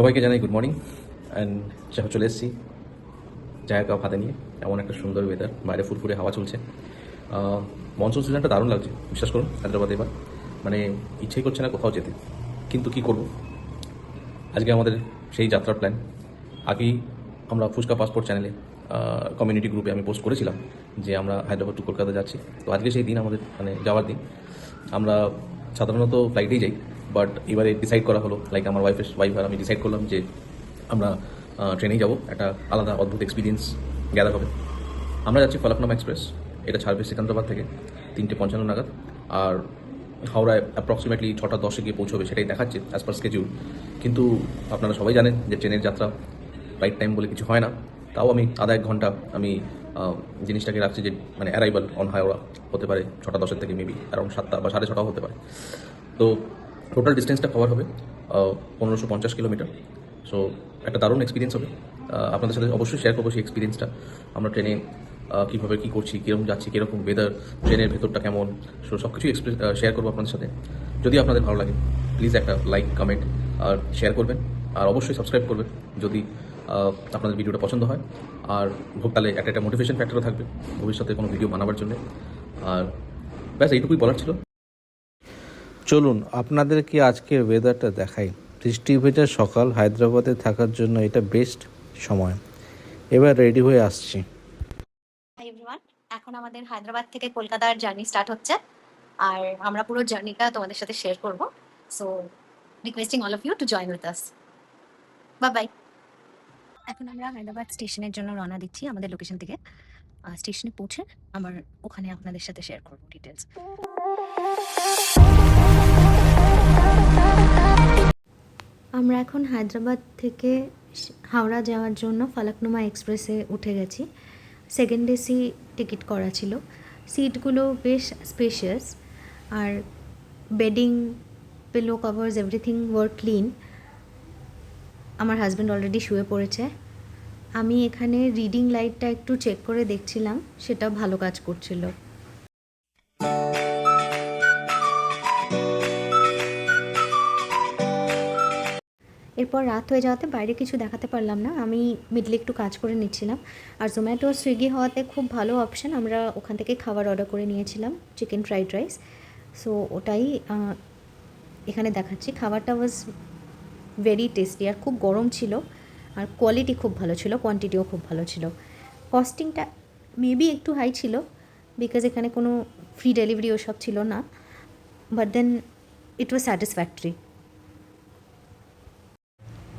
সবাইকে জানাই good morning and চলে এসেছি চায়ের কাপ হাতে নিয়ে। এমন একটা সুন্দর ওয়েদার, বাইরে ফুরফুরে হাওয়া চলছে। মনসুন সিজনটা দারুণ লাগছে, বিশ্বাস করুন। হায়দ্রাবাদে এবার মানে ইচ্ছেই করছে না কোথাও যেতে, কিন্তু কি করব। আজকে আমাদের সেই যাত্রার প্ল্যান। আগেই আমরা ফুচকা পাসপোর্ট চ্যানেলে কমিউনিটি গ্রুপে আমি পোস্ট করেছিলাম যে আমরা হায়দ্রাবাদ টু কলকাতা যাচ্ছি। তো আজকে সেই দিন, আমাদের মানে যাওয়ার দিন। আমরা সাধারণত ফ্লাইটেই যাই, বাট এবারে ডিসাইড করা হলো, লাইক আমার ওয়াইফ আর আমি ডিসাইড করলাম যে আমরা ট্রেনেই যাব। একটা আলাদা অদ্ভুত এক্সপিরিয়েন্স গ্যাদার হবে। আমরা যাচ্ছি ফলকনামা এক্সপ্রেস। এটা ছাড়বে সিকান্দ্রাবাদ থেকে 3:55 নাগাদ, আর হাওড়ায় অ্যাপ্রক্সিমেটলি 6:10 গিয়ে পৌঁছবে, সেটাই দেখাচ্ছে অ্যাজ পার স্কেডিউল। কিন্তু আপনারা সবাই জানেন যে ট্রেনের যাত্রা ফ্লাইট টাইম বলে কিছু হয় না। তাও আমি আধা 1 ঘন্টা আমি জিনিসটাকে রাখছি যে মানে অ্যারাইভাল অন হাওড়া হতে পারে 6:10 থেকে মেবি অ্যারাউন্ড 7টা বা 6:30 হতে পারে। তো টোটাল ডিস্টেন্সটা কভার হবে 1550 কিলোমিটার। সো একটা দারুণ এক্সপিরিয়েন্স হবে। আপনাদের সাথে অবশ্যই শেয়ার করবো সেই এক্সপিরিয়েন্সটা। আমরা ট্রেনে কীভাবে কী করছি, কীরকম যাচ্ছি, কীরকম ওয়েদার, ট্রেনের ভেতরটা কেমন, সো সব কিছুই শেয়ার করবো আপনাদের সাথে। যদি আপনাদের ভালো লাগে প্লিজ একটা লাইক, কমেন্ট আর শেয়ার করবেন, আর অবশ্যই সাবস্ক্রাইব করবেন যদি আপনাদের ভিডিওটা পছন্দ হয়। আর তাহলে একটা মোটিভেশন ফ্যাক্টরও থাকবে ভবিষ্যতে কোনো ভিডিও বানাবার জন্য। আর ব্যাস এইটুকুই বলার ছিল। চলুন আপনাদেরকে আজকের ওয়েদারটা দেখাই। বৃষ্টি ভেজা সকাল, হায়দ্রাবাদে থাকার জন্য এটা বেস্ট সময়। এবার রেডি হয়ে আসছি। হাই এভরিওয়ান, এখন আমাদের হায়দ্রাবাদ থেকে কলকাতার জার্নি স্টার্ট হচ্ছে, আর আমরা পুরো জার্নিটা তোমাদের সাথে শেয়ার করব। So requesting all of you to join with us. Bye bye. এখন আমরা হায়দ্রাবাদ স্টেশনের জন্য রওনা দিচ্ছি আমাদের লোকেশন থেকে। স্টেশনে পৌঁছে আমার ওখানে আপনাদের সাথে শেয়ার করব ডিটেলস। আমরা এখন হায়দ্রাবাদ থেকে হাওড়া যাওয়ার জন্য ফলকনুমা এক্সপ্রেসে উঠে গেছি। সেকেন্ড এসি টিকিট করা ছিল। সিটগুলো বেশ স্পেশিয়াস, আর bedding, pillow covers, everything were clean. আমার হাজব্যান্ড অলরেডি শুয়ে পড়েছে। আমি এখানে রিডিং লাইটটা একটু চেক করে দেখছিলাম, সেটা ভালো কাজ করছিল। এরপর রাত হয়ে যাওয়াতে বাইরে কিছু দেখাতে পারলাম না। আমি মিডলে একটু কাজ করে নিচ্ছিলাম, আর জোম্যাটো সুইগি হওয়াতে খুব ভালো অপশান। আমরা ওখান থেকে খাবার অর্ডার করে নিয়েছিলাম, চিকেন ফ্রাইড রাইস। সো ওটাই এখানে দেখাচ্ছি। খাবারটা ওয়াজ ভেরি টেস্টি, আর খুব গরম ছিল, আর কোয়ালিটি খুব ভালো ছিল, কোয়ান্টিটিও খুব ভালো ছিল। কস্টিংটা মেবি একটু হাই ছিল, বিকজ এখানে কোনো ফ্রি ডেলিভারি ওসব ছিল না, but then it was satisfactory.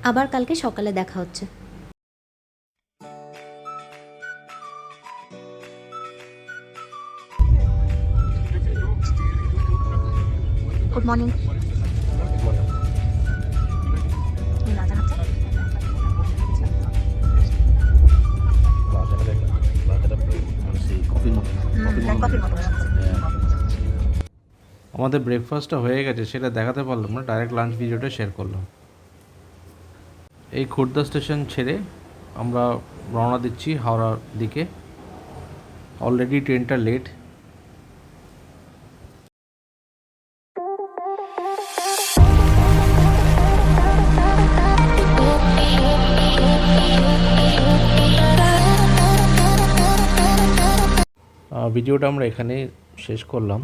আবার কালকে সকালে দেখা হচ্ছে। Good morning. আমাদের ব্রেকফাস্টটা হয়ে গেছে, সেটা দেখাতে পারলাম না, ডাইরেক্ট লাঞ্চ ভিডিওটা শেয়ার করলাম। এই খুর্দা স্টেশন ছেড়ে আমরা রওনা দিচ্ছি হাওড়ার দিকে। অলরেডি ট্রেনটা লেট। ভিডিওটা আমরা এখানে শেষ করলাম।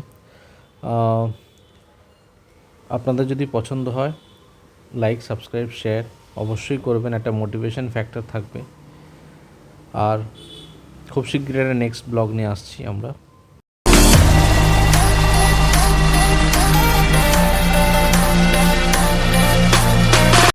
আপনাদের যদি পছন্দ হয় লাইক, সাবস্ক্রাইব, শেয়ার অবশ্যই করবেন, একটা মোটিভেশন ফ্যাক্টর থাকবে। আর খুব শীঘ্রই একটা নেক্সট ব্লগ নিয়ে আসছি আমরা।